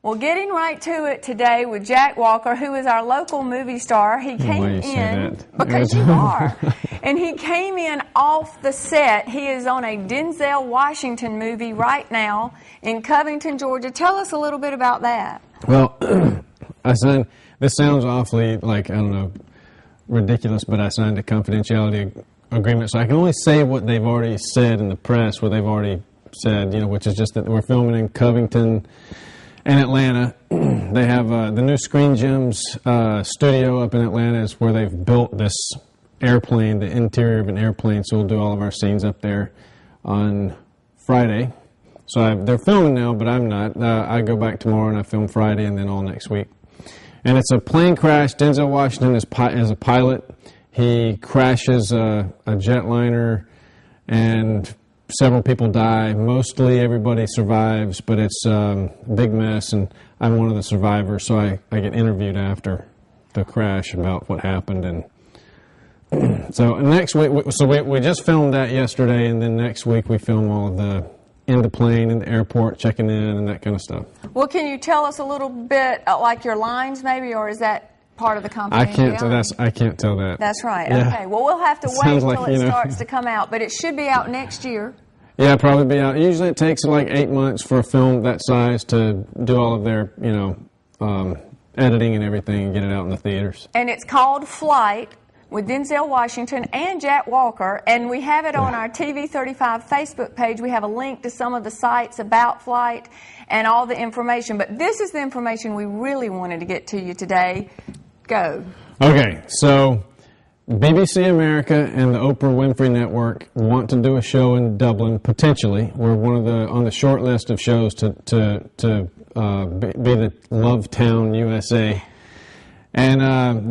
Well, getting right to it today with Jack Walker, who is our local movie star. He came in because you are, and he came in off the set. He is on a Denzel Washington movie right now in Covington, Georgia. Tell us a little bit about that. Well, this sounds awfully like, I don't know, ridiculous, but I signed a confidentiality agreement, so I can only say what they've already said in the press, what they've already said, which is just that we're filming in Covington and Atlanta. They have the new Screen Gems studio up in Atlanta is where they've built this airplane, the interior of an airplane, so we'll do all of our scenes up there on Friday. So they're filming now, but I'm not. I go back tomorrow and I film Friday and then all next week. And it's a plane crash. Denzel Washington is a pilot. He crashes a jetliner and several people die. Mostly everybody survives, but it's a big mess, and I'm one of the survivors, so I get interviewed after the crash about what happened. And so next week, we just filmed that yesterday, and then next week we film all of the in the plane, in the airport, checking in, and that kind of stuff. Well, can you tell us a little bit, like your lines maybe, or is that part of the confidentiality? I can't tell that. That's right. Yeah. Okay. Well, we'll have to wait until it starts to come out, but it should be out next year. Yeah, probably be out. Usually it takes like 8 months for a film that size to do all of their, editing and everything and get it out in the theaters. And it's called Flight with Denzel Washington and Jack Walker, and we have it on our TV35 Facebook page. We have a link to some of the sites about Flight and all the information, but this is the information we really wanted to get to you today. Go. Okay, so BBC America and the Oprah Winfrey Network want to do a show in Dublin, potentially. We're on the short list of shows to be the Love Town, USA. And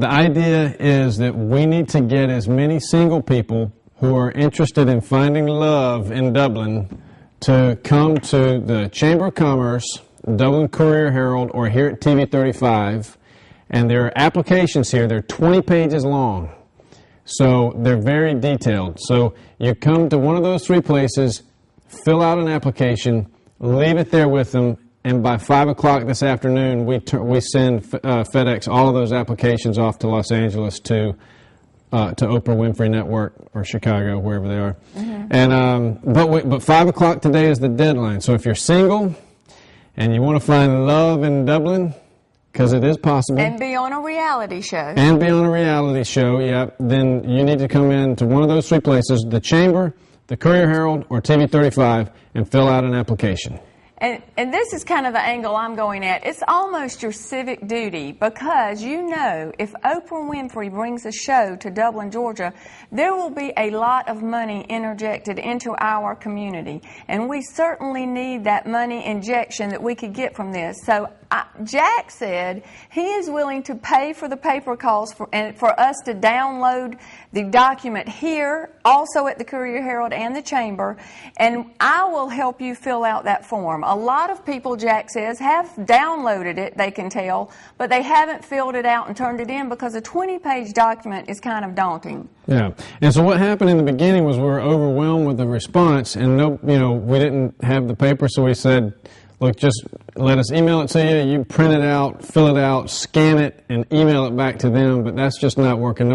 the idea is that we need to get as many single people who are interested in finding love in Dublin to come to the Chamber of Commerce, Dublin Courier Herald, or here at TV35. And there are applications here. They're 20 pages long. So they're very detailed. So you come to one of those three places, fill out an application, leave it there with them, and by 5 o'clock this afternoon, we send FedEx all of those applications off to Los Angeles to Oprah Winfrey Network or Chicago, wherever they are. Mm-hmm. And but 5 o'clock today is the deadline. So if you're single and you want to find love in Dublin, because it is possible. And be on a reality show. And be on a reality show, yeah. Then you need to come in to one of those three places, the Chamber, the Courier Herald, or TV35, and fill out an application. And this is kind of the angle I'm going at. It's almost your civic duty because if Oprah Winfrey brings a show to Dublin, Georgia, there will be a lot of money interjected into our community. And we certainly need that money injection that we could get from this. So Jack said he is willing to pay for the paper calls for us to download the document here, also at the Courier Herald and the Chamber, and I will help you fill out that form. A lot of people, Jack says, have downloaded it, they can tell, but they haven't filled it out and turned it in because a 20-page document is kind of daunting. Yeah, and so what happened in the beginning was we were overwhelmed with the response, and we didn't have the paper, so we said, look, just let us email it to you. You print it out, fill it out, scan it, and email it back to them. But that's just not working.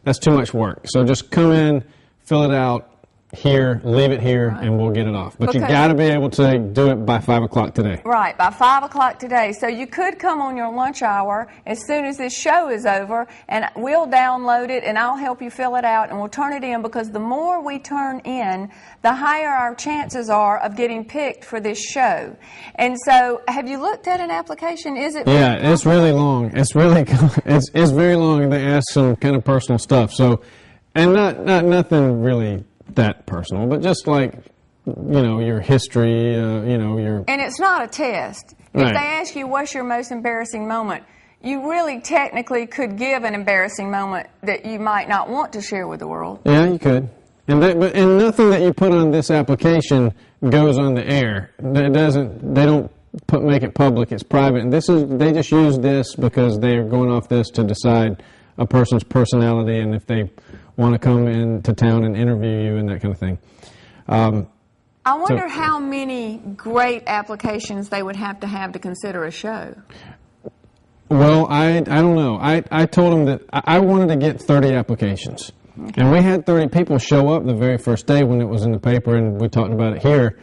That's too much work. So just come in, fill it out here, leave it here, right, and we'll get it off. But you got to be able to do it by 5 o'clock today. Right, by 5 o'clock today. So you could come on your lunch hour as soon as this show is over, and we'll download it, and I'll help you fill it out, and we'll turn it in, because the more we turn in, the higher our chances are of getting picked for this show. And so, have you looked at an application? Is it? Yeah, it's really long. It's very long, and they ask some kind of personal stuff. So, and not nothing really that personal, but just like, your history, your... And it's not a test. Right. If they ask you what's your most embarrassing moment, you really technically could give an embarrassing moment that you might not want to share with the world. Yeah, you could. And nothing that you put on this application goes on the air. They don't make it public. It's private. And they just use this because they're going off this to decide a person's personality and if they want to come into town and interview you and that kind of thing. I wonder how many great applications they would have to consider a show. Well, I don't know. I told them that I wanted to get 30 applications. Okay. And we had 30 people show up the very first day when it was in the paper, and we talked about it here.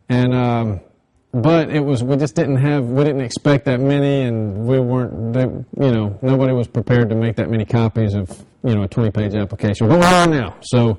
And but we just didn't expect that many, and we weren't, nobody was prepared to make that many copies of, a 20-page application. But we're on now, so.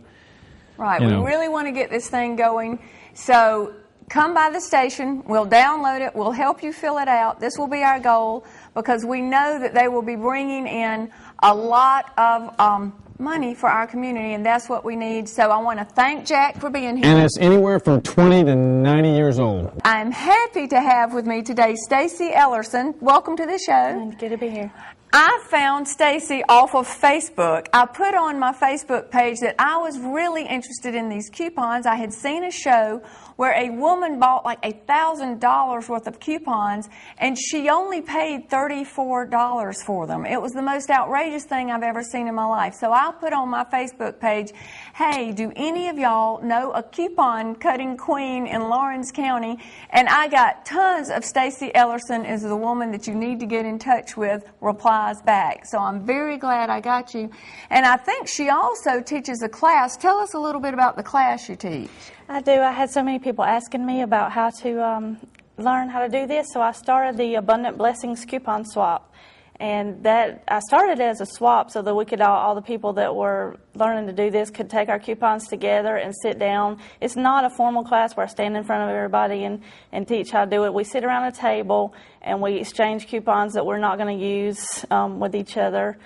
Right, we really want to get this thing going. So come by the station, we'll download it, we'll help you fill it out. This will be our goal, because we know that they will be bringing in a lot of money for our community, and that's what we need. So I want to thank Jack for being here. And it's anywhere from 20 to 90 years old. I'm happy to have with me today Stacy Ellerson. Welcome to the show. Good to be here. I found Stacy off of Facebook. I put on my Facebook page that I was really interested in these coupons. I had seen a show where a woman bought like $1,000 worth of coupons, and she only paid $34 for them. It was the most outrageous thing I've ever seen in my life. So I put on my Facebook page, hey, do any of y'all know a coupon cutting queen in Lawrence County? And I got tons of Stacy Ellerson is the woman that you need to get in touch with replies back. So I'm very glad I got you. And I think she also teaches a class. Tell us a little bit about the class you teach. I do. I had so many people asking me about how to learn how to do this, so I started the Abundant Blessings Coupon Swap. And that I started as a swap so that we could all the people that were learning to do this could take our coupons together and sit down. It's not a formal class where I stand in front of everybody and teach how to do it. We sit around a table and we exchange coupons that we're not going to use with each other.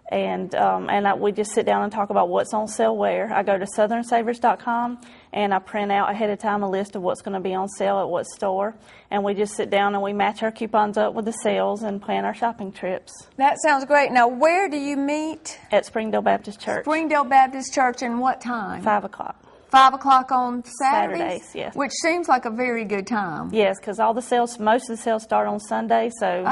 And we just sit down and talk about what's on sale where. I go to southernsavers.com and I print out ahead of time a list of what's going to be on sale at what store. And we just sit down and we match our coupons up with the sales and plan our shopping trips. That sounds great. Now, where do you meet? At Springdale Baptist Church. Springdale Baptist Church, and what time? 5 o'clock. 5 o'clock on Saturdays? Saturdays, yes. Which seems like a very good time. Yes, because most of the sales start on Sunday, so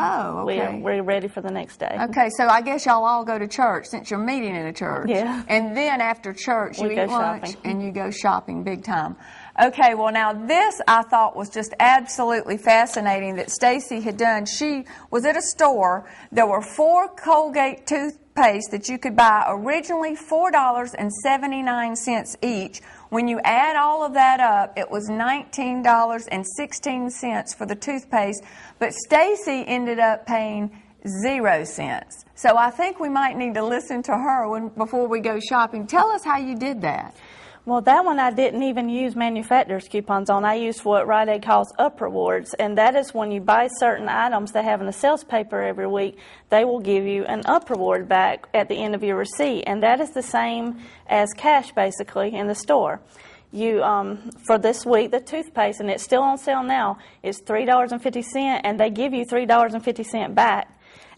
we're ready for the next day. Okay, so I guess y'all all go to church since you're meeting in a church. Yeah. And then after church, you eat lunch shopping. And you go shopping big time. Okay, well now this I thought was just absolutely fascinating that Stacy had done. She was at a store. There were 4 Colgate toothpaste that you could buy, originally $4.79 each. When you add all of that up, it was $19.16 for the toothpaste, but Stacy ended up paying 0 cents. So I think we might need to listen to her before we go shopping. Tell us how you did that. Well, that one I didn't even use manufacturer's coupons on. I used what Rite Aid calls up rewards, and that is when you buy certain items they have in the sales paper every week, they will give you an up reward back at the end of your receipt, and that is the same as cash basically in the store. You for this week, the toothpaste, and it's still on sale now, is $3.50, and they give you $3.50 back.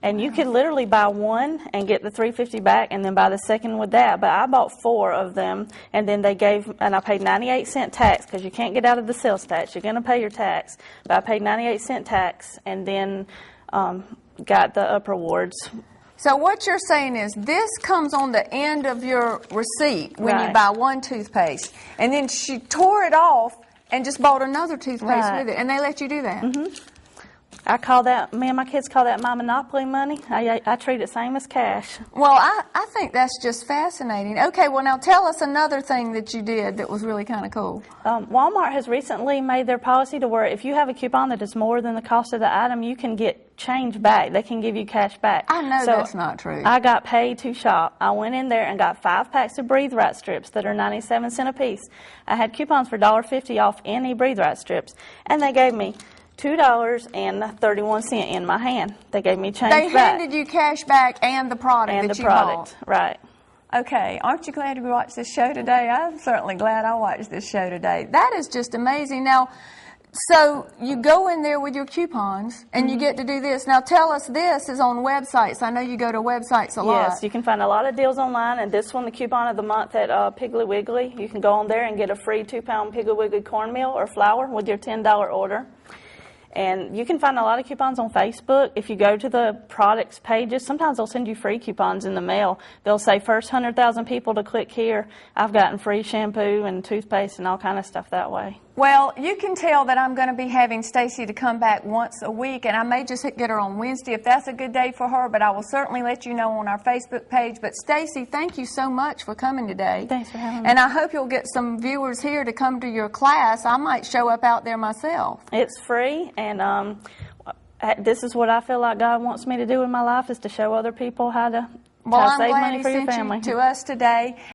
And you could literally buy one and get the $3.50 back, and then buy the second with that. But I bought 4 of them, and then I paid 98-cent tax because you can't get out of the sales tax. You're going to pay your tax. But I paid 98-cent tax, and then got the up rewards. So what you're saying is this comes on the end of your receipt when you buy one toothpaste, and then she tore it off and just bought another toothpaste with it, and they let you do that. Mm-hmm. Me and my kids call that my Monopoly money. I treat it same as cash. Well, I think that's just fascinating. Okay, well now tell us another thing that you did that was really kind of cool. Walmart has recently made their policy to where if you have a coupon that is more than the cost of the item, you can get change back. They can give you cash back. I know that's not true. I got paid to shop. I went in there and got 5 packs of Breathe Right strips that are 97 cents a piece. I had coupons for $1.50 off any Breathe Right strips, and they gave me $2.31 in my hand. They gave me change back. They handed you cash back and the product that you bought. Right. Okay, aren't you glad you watched this show today? I'm certainly glad I watched this show today. That is just amazing. Now, so you go in there with your coupons and you get to do this. Now tell us, this is on websites. I know you go to websites a lot. Yes, you can find a lot of deals online, and this one, the coupon of the month at Piggly Wiggly. You can go on there and get a free 2-pound Piggly Wiggly cornmeal or flour with your $10 order. And you can find a lot of coupons on Facebook. If you go to the products pages, sometimes they'll send you free coupons in the mail. They'll say first 100,000 people to click here. I've gotten free shampoo and toothpaste and all kind of stuff that way. Well, you can tell that I'm going to be having Stacy to come back once a week, and I may just get her on Wednesday if that's a good day for her, but I will certainly let you know on our Facebook page. But Stacy, thank you so much for coming today. Thanks for having me. And I hope you'll get some viewers here to come to your class. I might show up out there myself. It's free, and this is what I feel like God wants me to do in my life, is to show other people how to Well, I'm save glad money he for your sent family. you to us today.